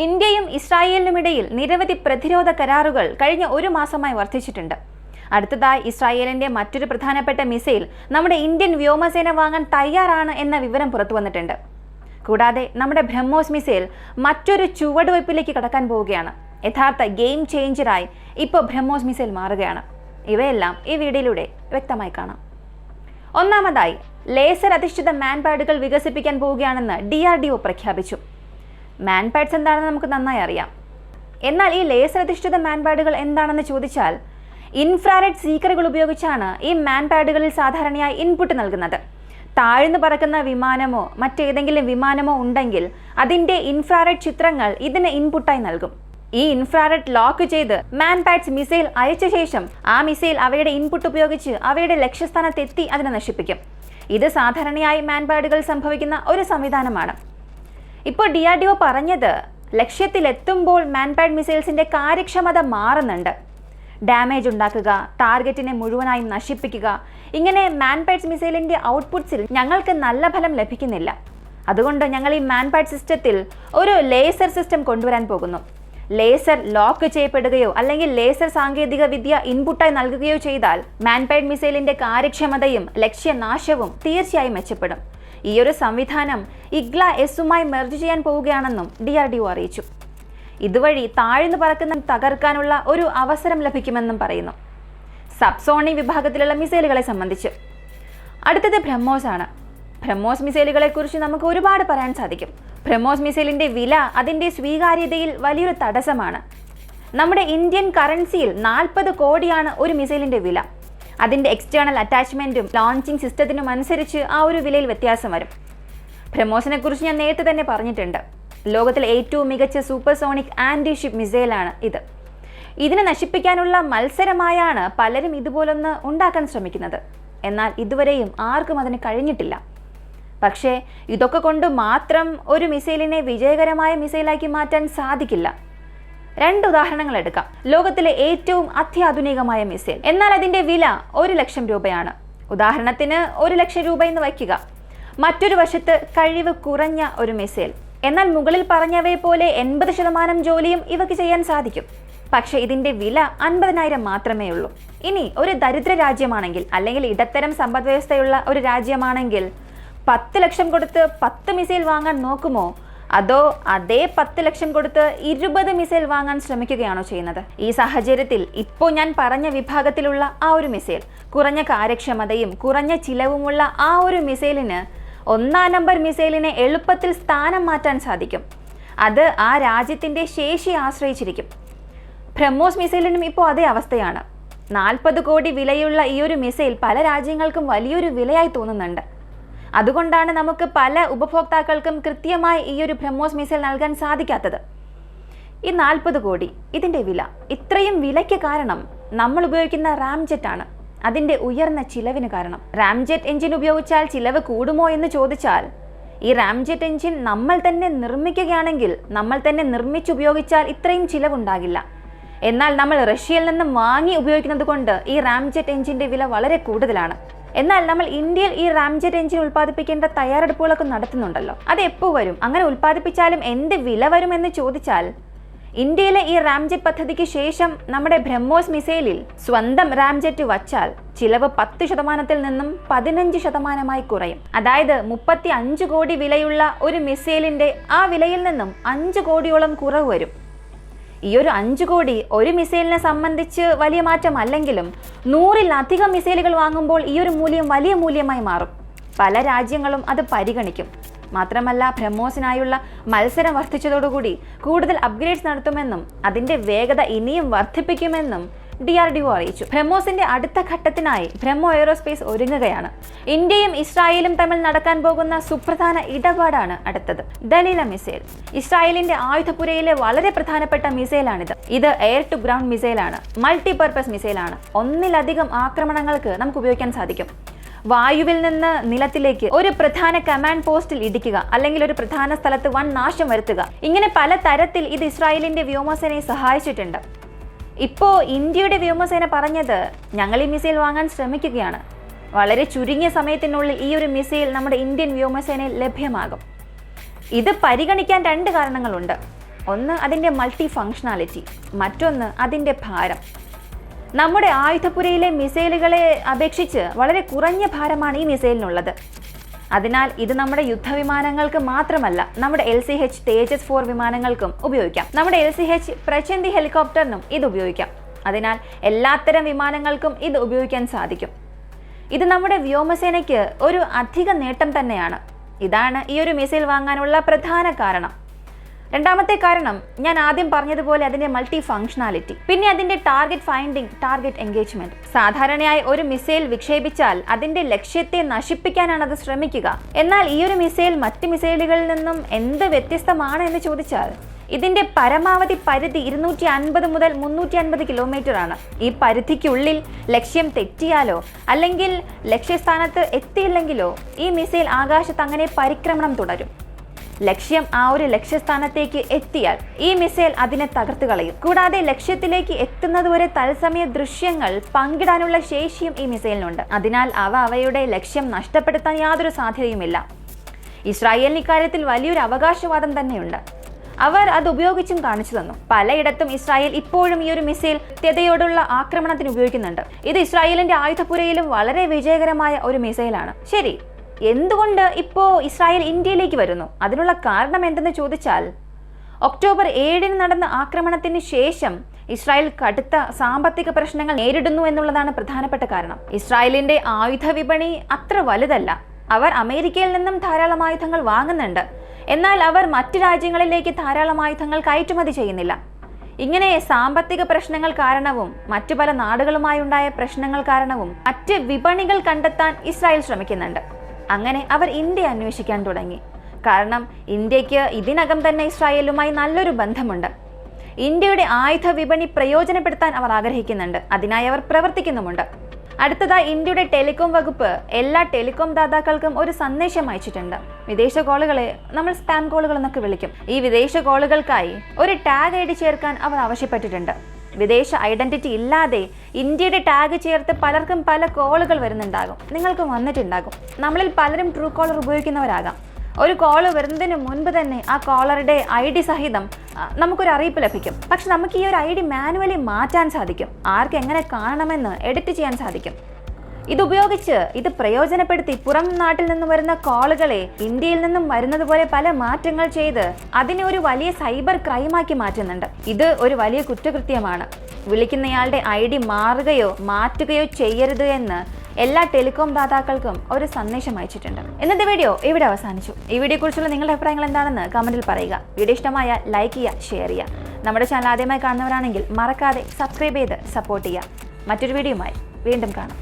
ഇന്ത്യയും ഇസ്രായേലിനുമിടയിൽ നിരവധി പ്രതിരോധ കരാറുകൾ കഴിഞ്ഞ ഒരു മാസമായി വർദ്ധിച്ചിട്ടുണ്ട്. അടുത്തതായി ഇസ്രായേലിന്റെ മറ്റൊരു പ്രധാനപ്പെട്ട മിസൈൽ നമ്മുടെ ഇന്ത്യൻ വ്യോമസേന വാങ്ങാൻ തയ്യാറാണ് എന്ന വിവരം പുറത്തു വന്നിട്ടുണ്ട്. കൂടാതെ നമ്മുടെ ബ്രഹ്മോസ് മിസൈൽ മറ്റൊരു ചുവടുവയ്പ്പിലേക്ക് കടക്കാൻ പോവുകയാണ്. യഥാർത്ഥ ഗെയിം ചേഞ്ചറായി ഇപ്പോൾ ബ്രഹ്മോസ് മിസൈൽ മാറുകയാണ്. ഇവയെല്ലാം ഈ വീഡിയോയിലൂടെ വ്യക്തമായി കാണാം. ഒന്നാമതായി, ലേസർ അധിഷ്ഠിത മാൻപാഡുകൾ വികസിപ്പിക്കാൻ പോവുകയാണെന്ന് DRDO പ്രഖ്യാപിച്ചു. മാൻപാഡ്സ് എന്താണെന്ന് നമുക്ക് നന്നായി അറിയാം. എന്നാൽ ഈ ലേസർ അധിഷ്ഠിത മാൻപാഡുകൾ എന്താണെന്ന് ചോദിച്ചാൽ, ഇൻഫ്രാറെഡ് സീക്കറുകൾ ഉപയോഗിച്ചാണ് ഈ മാൻപാഡുകളിൽ സാധാരണയായി ഇൻപുട്ട് നൽകുന്നത്. താഴ്ന്നു പറക്കുന്ന വിമാനമോ മറ്റേതെങ്കിലും വിമാനമോ ഉണ്ടെങ്കിൽ അതിൻ്റെ ഇൻഫ്രാറെഡ് ചിത്രങ്ങൾ ഇതിന് ഇൻപുട്ടായി നൽകും. ഈ ഇൻഫ്രാറെഡ് ലോക്ക് ചെയ്ത് മാൻപാഡ്സ് മിസൈൽ അയച്ച ശേഷം ആ മിസൈൽ അവയുടെ ഇൻപുട്ട് ഉപയോഗിച്ച് അവയുടെ ലക്ഷ്യസ്ഥാനത്തെത്തി അതിനെ നശിപ്പിക്കും. ഇത് സാധാരണയായി മാൻപാഡുകൾ സംഭവിക്കുന്ന ഒരു സംവിധാനമാണ്. ഇപ്പോൾ DRDO പറഞ്ഞത്, ലക്ഷ്യത്തിലെത്തുമ്പോൾ മാൻപാഡ് മിസൈൽസിന്റെ കാര്യക്ഷമത മാറുന്നുണ്ട്. ഡാമേജ് ഉണ്ടാക്കുക, ടാർഗറ്റിനെ മുഴുവനായും നശിപ്പിക്കുക, ഇങ്ങനെ മാൻപാഡ്സ് മിസൈലിന്റെ ഔട്ട്പുട്ട്സിൽ ഞങ്ങൾക്ക് നല്ല ഫലം ലഭിക്കുന്നില്ല. അതുകൊണ്ട് ഞങ്ങൾ ഈ മാൻപാഡ് സിസ്റ്റത്തിൽ ഒരു ലേസർ സിസ്റ്റം കൊണ്ടുവരാൻ പോകുന്നു. ലേസർ ലോക്ക് ചെയ്യപ്പെടുകയോ അല്ലെങ്കിൽ ലേസർ സാങ്കേതിക വിദ്യ ഇൻപുട്ടായി നൽകുകയോ ചെയ്താൽ മാൻപാഡ് മിസൈലിന്റെ കാര്യക്ഷമതയും ലക്ഷ്യനാശവും തീർച്ചയായും മെച്ചപ്പെടും. ഈ ഒരു സംവിധാനം IGLA-S മെർജ് ചെയ്യാൻ പോവുകയാണെന്നും DRDO അറിയിച്ചു. ഇതുവഴി താഴ്ന്നു പറക്കുന്ന തകർക്കാനുള്ള ഒരു അവസരം ലഭിക്കുമെന്നും പറയുന്നു. സബ്സോണിക് വിഭാഗത്തിലുള്ള മിസൈലുകളെ സംബന്ധിച്ച് അടുത്തത് ബ്രഹ്മോസ് ആണ്. ബ്രഹ്മോസ് മിസൈലുകളെ കുറിച്ച് നമുക്ക് ഒരുപാട് പറയാൻ സാധിക്കും. ബ്രഹ്മോസ് മിസൈലിന്റെ വില അതിന്റെ സ്വീകാര്യതയിൽ വലിയൊരു തടസ്സമാണ്. നമ്മുടെ ഇന്ത്യൻ കറൻസിയിൽ 40 കോടിയാണ് ഒരു മിസൈലിന്റെ വില. അതിന്റെ എക്സ്റ്റേണൽ അറ്റാച്ച്മെന്റും ലോഞ്ചിങ് സിസ്റ്റത്തിനും അനുസരിച്ച് ആ ഒരു വിലയിൽ വ്യത്യാസം വരും. ബ്രഹ്മോസിനെ കുറിച്ച് ഞാൻ നേരത്തെ തന്നെ പറഞ്ഞിട്ടുണ്ട്. ലോകത്തിലെ ഏറ്റവും മികച്ച സൂപ്പർസോണിക് ആന്റി ഷിപ്പ് മിസൈലാണ് ഇത്. ഇതിനെ നശിപ്പിക്കാനുള്ള മത്സരമായാണ് പലരും ഇതുപോലൊന്ന് ഉണ്ടാക്കാൻ ശ്രമിക്കുന്നത്. എന്നാൽ ഇതുവരെയും ആർക്കും അതിന് കഴിഞ്ഞിട്ടില്ല. പക്ഷേ ഇതൊക്കെ കൊണ്ട് മാത്രം ഒരു മിസൈലിനെ വിജയകരമായ മിസൈലാക്കി മാറ്റാൻ സാധിക്കില്ല. 2 ഉദാഹരണങ്ങൾ എടുക്കാം. ലോകത്തിലെ ഏറ്റവും അത്യാധുനികമായ മിസൈൽ, എന്നാൽ അതിന്റെ വില 1 ലക്ഷം രൂപയാണ്. ഉദാഹരണത്തിന് 1 ലക്ഷം രൂപ എന്ന് വയ്ക്കുക. മറ്റൊരു വശത്ത് കഴിവ് കുറഞ്ഞ ഒരു മിസൈൽ, എന്നാൽ മുകളിൽ പറഞ്ഞവയെ പോലെ 80% ജോലിയും ഇവയ്ക്ക് ചെയ്യാൻ സാധിക്കും. പക്ഷേ ഇതിന്റെ വില 50,000 മാത്രമേ ഉള്ളൂ. ഇനി ഒരു ദരിദ്ര രാജ്യമാണെങ്കിൽ അല്ലെങ്കിൽ ഇടത്തരം സമ്പദ് വ്യവസ്ഥയുള്ള ഒരു രാജ്യമാണെങ്കിൽ 10 ലക്ഷം കൊടുത്ത് 10 മിസൈൽ വാങ്ങാൻ നോക്കുമോ, അതോ അതേ 10 ലക്ഷം കൊടുത്ത് 20 മിസൈൽ വാങ്ങാൻ ശ്രമിക്കുകയാണോ ചെയ്യുന്നത്? ഈ സാഹചര്യത്തിൽ ഇപ്പോൾ ഞാൻ പറഞ്ഞ വിഭാഗത്തിലുള്ള ആ ഒരു മിസൈൽ, കുറഞ്ഞ കാര്യക്ഷമതയും കുറഞ്ഞ ചിലവുമുള്ള ആ ഒരു മിസൈലിന് 1-ാം നമ്പർ മിസൈലിനെ എളുപ്പത്തിൽ സ്ഥാനം മാറ്റാൻ സാധിക്കും. അത് ആ രാജ്യത്തിന്റെ ശേഷിയെ ആശ്രയിച്ചിരിക്കും. ബ്രഹ്മോസ് മിസൈലിനും ഇപ്പോൾ അതേ അവസ്ഥയാണ്. 40 കോടി വിലയുള്ള ഈ ഒരു മിസൈൽ പല രാജ്യങ്ങൾക്കും വലിയൊരു വിലയായി തോന്നുന്നുണ്ട്. അതുകൊണ്ടാണ് നമുക്ക് പല ഉപഭോക്താക്കൾക്കും കൃത്യമായി ഈ ഒരു ബ്രഹ്മോസ് മിസൈൽ നൽകാൻ സാധിക്കാത്തത്. ഈ 40 കോടി ഇതിന്റെ വില, ഇത്രയും വിലയ്ക്ക് കാരണം നമ്മൾ ഉപയോഗിക്കുന്ന റാംജെറ്റ് ആണ്. അതിന്റെ ഉയർന്ന ചിലവിന് കാരണം. റാംജെറ്റ് എഞ്ചിൻ ഉപയോഗിച്ചാൽ ചിലവ് കൂടുമോ എന്ന് ചോദിച്ചാൽ, ഈ റാംജെറ്റ് എഞ്ചിൻ നമ്മൾ തന്നെ നിർമ്മിക്കുകയാണെങ്കിൽ, നമ്മൾ തന്നെ നിർമ്മിച്ചുപയോഗിച്ചാൽ ഇത്രയും ചിലവുണ്ടാകില്ല. എന്നാൽ നമ്മൾ റഷ്യയിൽ നിന്നും വാങ്ങി ഉപയോഗിക്കുന്നത് കൊണ്ട് ഈ റാംജെറ്റ് എഞ്ചിന്റെ വില വളരെ കൂടുതലാണ്. എന്നാൽ നമ്മൾ ഇന്ത്യയിൽ ഈ റാംജെറ്റ് എഞ്ചിൻ ഉൽപ്പാദിപ്പിക്കേണ്ട തയ്യാറെടുപ്പുകളൊക്കെ നടത്തുന്നുണ്ടല്ലോ. അത് എപ്പോൾ വരും? അങ്ങനെ ഉൽപ്പാദിപ്പിച്ചാലും എന്ത് വില വരുമെന്ന് ചോദിച്ചാൽ, ഇന്ത്യയിലെ ഈ റാംജെറ്റ് പദ്ധതിക്ക് ശേഷം നമ്മുടെ ബ്രഹ്മോസ് മിസൈലിൽ സ്വന്തം റാംജെറ്റ് വച്ചാൽ ചിലവ് 10% നിന്നും 15% കുറയും. അതായത് 35 കോടി വിലയുള്ള ഒരു മിസൈലിന്റെ ആ വിലയിൽ നിന്നും 5 കോടിയോളം കുറവ് വരും. ഈ ഒരു 5 കോടി ഒരു മിസൈലിനെ സംബന്ധിച്ച് വലിയ മാറ്റമല്ലെങ്കിലും 100-ലധികം മിസൈലുകൾ വാങ്ങുമ്പോൾ ഈ ഒരു മൂല്യം വലിയ മൂല്യമായി മാറും. പല രാജ്യങ്ങളും അത് പരിഗണിക്കും. മാത്രമല്ല, ബ്രഹ്മോസിനായുള്ള മത്സരം വർദ്ധിച്ചതോടുകൂടി കൂടുതൽ അപ്ഗ്രേഡ്സ് നടത്തുമെന്നും അതിന്റെ വേഗത ഇനിയും വർദ്ധിപ്പിക്കുമെന്നും DRDO അറിയിച്ചു. ബ്രഹ്മോസിന്റെ അടുത്ത ഘട്ടത്തിനായി ബ്രഹ്മോ എയ്റോസ്പേസ് ഒരുങ്ങുകയാണ്. ഇന്ത്യയും ഇസ്രായേലും തമ്മിൽ നടക്കാൻ പോകുന്ന സുപ്രധാന ഇടപാടാണ് അടുത്തത്. ദലീല മിസൈൽ ഇസ്രായേലിന്റെ ആയുധപുരയിലെ വളരെ പ്രധാനപ്പെട്ട മിസൈലാണിത്. ഇത് എയർ ടു ഗ്രൗണ്ട് മിസൈലാണ്. മൾട്ടിപർപ്പസ് മിസൈലാണ്. 1-ലധികം ആക്രമണങ്ങൾക്ക് നമുക്ക് ഉപയോഗിക്കാൻ സാധിക്കും. വായുവിൽ നിന്ന് നിലത്തിലേക്ക് ഒരു പ്രധാന കമാൻഡ് പോസ്റ്റിൽ ഇടിക്കുക, അല്ലെങ്കിൽ ഒരു പ്രധാന സ്ഥലത്ത് വൻ നാശം വരുത്തുക, ഇങ്ങനെ പല തരത്തിൽ ഇത് ഇസ്രായേലിന്റെ വ്യോമസേനയെ സഹായിച്ചിട്ടുണ്ട്. ഇപ്പോൾ ഇന്ത്യയുടെ വ്യോമസേന പറഞ്ഞത്, ഞങ്ങൾ ഈ മിസൈൽ വാങ്ങാൻ ശ്രമിക്കുകയാണ്. വളരെ ചുരുങ്ങിയ സമയത്തിനുള്ളിൽ ഈ ഒരു മിസൈൽ നമ്മുടെ ഇന്ത്യൻ വ്യോമസേനയിൽ ലഭ്യമാകും. ഇത് പരിഗണിക്കാൻ 2 കാരണങ്ങളുണ്ട്. ഒന്ന് അതിൻ്റെ മൾട്ടി ഫങ്ഷണാലിറ്റി, മറ്റൊന്ന് അതിൻ്റെ ഭാരം. നമ്മുടെ ആയുധപ്പുരയിലെ മിസൈലുകളെ അപേക്ഷിച്ച് വളരെ കുറഞ്ഞ ഭാരമാണ് ഈ മിസൈലിനുള്ളത്. അതിനാൽ ഇത് നമ്മുടെ യുദ്ധവിമാനങ്ങൾക്ക് മാത്രമല്ല, നമ്മുടെ LCH തേജസ് 4 വിമാനങ്ങൾക്കും ഉപയോഗിക്കാം. നമ്മുടെ LCH പ്രചണ്ഡി ഹെലികോപ്റ്ററിനും ഇത് ഉപയോഗിക്കാം. അതിനാൽ എല്ലാത്തരം വിമാനങ്ങൾക്കും ഇത് ഉപയോഗിക്കാൻ സാധിക്കും. ഇത് നമ്മുടെ വ്യോമസേനയ്ക്ക് ഒരു അധിക നേട്ടം തന്നെയാണ്. ഇതാണ് ഈ ഒരു മിസൈൽ വാങ്ങാനുള്ള പ്രധാന കാരണം. രണ്ടാമത്തെ കാരണം ഞാൻ ആദ്യം പറഞ്ഞതുപോലെ അതിന്റെ മൾട്ടി ഫങ്ഷണാലിറ്റി, പിന്നെ അതിന്റെ ടാർഗറ്റ് ഫൈൻഡിങ്, ടാർഗറ്റ് എൻഗേജ്മെന്റ്. സാധാരണയായി ഒരു മിസൈൽ വിക്ഷേപിച്ചാൽ അതിന്റെ ലക്ഷ്യത്തെ നശിപ്പിക്കാനാണ് അത് ശ്രമിക്കുക. എന്നാൽ ഈ ഒരു മിസൈൽ മറ്റ് മിസൈലുകളിൽ നിന്നും എന്ത് വ്യത്യസ്തമാണ് എന്ന് ചോദിച്ചാൽ ഇതിന്റെ പരമാവധി പരിധി 250 മുതൽ 350 കിലോമീറ്റർ ആണ്. ഈ പരിധിക്കുള്ളിൽ ലക്ഷ്യം തെറ്റിയാലോ അല്ലെങ്കിൽ ലക്ഷ്യസ്ഥാനത്ത് എത്തിയില്ലെങ്കിലോ ഈ മിസൈൽ ആകാശത്ത് അങ്ങനെ പരിക്രമണം തുടരും. ലക്ഷ്യം ആ ഒരു ലക്ഷ്യസ്ഥാനത്തേക്ക് എത്തിയാൽ ഈ മിസൈൽ അതിനെ തകർത്ത് കളയും. കൂടാതെ ലക്ഷ്യത്തിലേക്ക് എത്തുന്നതുവരെ തത്സമയ ദൃശ്യങ്ങൾ പങ്കിടാനുള്ള ശേഷിയും ഈ മിസൈലിനുണ്ട്. അതിനാൽ അവയുടെ ലക്ഷ്യം നഷ്ടപ്പെടുത്താൻ യാതൊരു സാധ്യതയുമില്ല. ഇസ്രായേലിന് ഇക്കാര്യത്തിൽ വലിയൊരു അവകാശവാദം തന്നെയുണ്ട്. അവർ അത് ഉപയോഗിച്ചും കാണിച്ചു തന്നു. പലയിടത്തും ഇസ്രായേൽ ഇപ്പോഴും ഈ ഒരു മിസൈൽ കൃത്യതയോടുള്ള ആക്രമണത്തിന് ഉപയോഗിക്കുന്നുണ്ട്. ഇത് ഇസ്രായേലിന്റെ ആയുധപ്പുരയിലും വളരെ വിജയകരമായ ഒരു മിസൈലാണ്. ശരി, എന്തുകൊണ്ട് ഇപ്പോൾ ഇസ്രായേൽ ഇന്ത്യയിലേക്ക് വരുന്നു? അതിനുള്ള കാരണം എന്തെന്ന് ചോദിച്ചാൽ, ഒക്ടോബർ 7 നടന്ന ആക്രമണത്തിന് ശേഷം ഇസ്രായേൽ കടുത്ത സാമ്പത്തിക പ്രശ്നങ്ങൾ നേരിടുന്നു എന്നുള്ളതാണ് പ്രധാനപ്പെട്ട കാരണം. ഇസ്രായേലിന്റെ ആയുധ വിപണി അത്ര വലുതല്ല. അവർ അമേരിക്കയിൽ നിന്നും ധാരാളം ആയുധങ്ങൾ വാങ്ങുന്നുണ്ട്, എന്നാൽ അവർ മറ്റു രാജ്യങ്ങളിലേക്ക് ധാരാളം ആയുധങ്ങൾ കയറ്റുമതി ചെയ്യുന്നില്ല. ഇങ്ങനെ സാമ്പത്തിക പ്രശ്നങ്ങൾ കാരണവും മറ്റു പല നാടുകളുമായുണ്ടായ പ്രശ്നങ്ങൾ കാരണവും മറ്റ് വിപണികൾ കണ്ടെത്താൻ ഇസ്രായേൽ ശ്രമിക്കുന്നുണ്ട്. അങ്ങനെ അവർ ഇന്ത്യ അന്വേഷിക്കാൻ തുടങ്ങി. കാരണം ഇന്ത്യക്ക് ഇതിനകം തന്നെ ഇസ്രായേലുമായി നല്ലൊരു ബന്ധമുണ്ട്. ഇന്ത്യയുടെ ആയുധ വിപണി പ്രയോജനപ്പെടുത്താൻ അവർ ആഗ്രഹിക്കുന്നുണ്ട്. അതിനായി അവർ പ്രവർത്തിക്കുന്നുമുണ്ട്. അടുത്തതായി ഇന്ത്യയുടെ ടെലികോം വകുപ്പ് എല്ലാ ടെലികോം ദാതാക്കൾക്കും ഒരു സന്ദേശം അയച്ചിട്ടുണ്ട്. വിദേശ കോളുകളെ നമ്മൾ സ്പാം കോളുകൾ എന്നൊക്കെ വിളിക്കും. ഈ വിദേശ കോളുകൾക്കായി ഒരു ടാഗ് ID ചേർക്കാൻ അവർ ആവശ്യപ്പെട്ടിട്ടുണ്ട്. വിദേശ ഐഡന്റിറ്റി ഇല്ലാതെ ഇന്ത്യയുടെ ടാഗ് ചേർത്ത് പലർക്കും പല കോളുകൾ വരുന്നുണ്ടാകും. നിങ്ങൾക്കും വന്നിട്ടുണ്ടാകും. നമ്മളിൽ പലരും ട്രൂ കോളർ ഉപയോഗിക്കുന്നവരാകാം. ഒരു കോള് വരുന്നതിന് മുൻപ് തന്നെ ആ കോളറുടെ ID സഹിതം നമുക്കൊരു അറിയിപ്പ് ലഭിക്കും. പക്ഷെ നമുക്ക് ഈ ഒരു ID മാനുവലി മാറ്റാൻ സാധിക്കും. ആർക്ക് എങ്ങനെ കാണണമെന്ന് എഡിറ്റ് ചെയ്യാൻ സാധിക്കും. ഇതുപയോഗിച്ച് ഇത് പ്രയോജനപ്പെടുത്തി പുറം നാട്ടിൽ നിന്നും വരുന്ന കോളുകളെ ഇന്ത്യയിൽ നിന്നും വരുന്നത് പോലെ പല മാറ്റങ്ങൾ ചെയ്ത് അതിനെ ഒരു വലിയ സൈബർ ക്രൈമാക്കി മാറ്റുന്നുണ്ട്. ഇത് ഒരു വലിയ കുറ്റകൃത്യമാണ്. വിളിക്കുന്നയാളുടെ ID മാറുകയോ മാറ്റുകയോ ചെയ്യരുത് എന്ന് എല്ലാ ടെലികോം ദാതാക്കൾക്കും ഒരു സന്ദേശം അയച്ചിട്ടുണ്ട്. ഇന്നത്തെ വീഡിയോ ഇവിടെ അവസാനിച്ചു. ഈ വീഡിയോ കുറിച്ചുള്ള നിങ്ങളുടെ അഭിപ്രായങ്ങൾ എന്താണെന്ന് കമന്റിൽ പറയുക. വീഡിയോ ഇഷ്ടമായ ലൈക്ക് ചെയ്യുക, ഷെയർ ചെയ്യുക. നമ്മുടെ ചാനൽ ആദ്യമായി കാണുന്നവരാണെങ്കിൽ മറക്കാതെ സബ്സ്ക്രൈബ് ചെയ്ത് സപ്പോർട്ട് ചെയ്യുക. മറ്റൊരു വീഡിയോയുമായി വീണ്ടും കാണാം.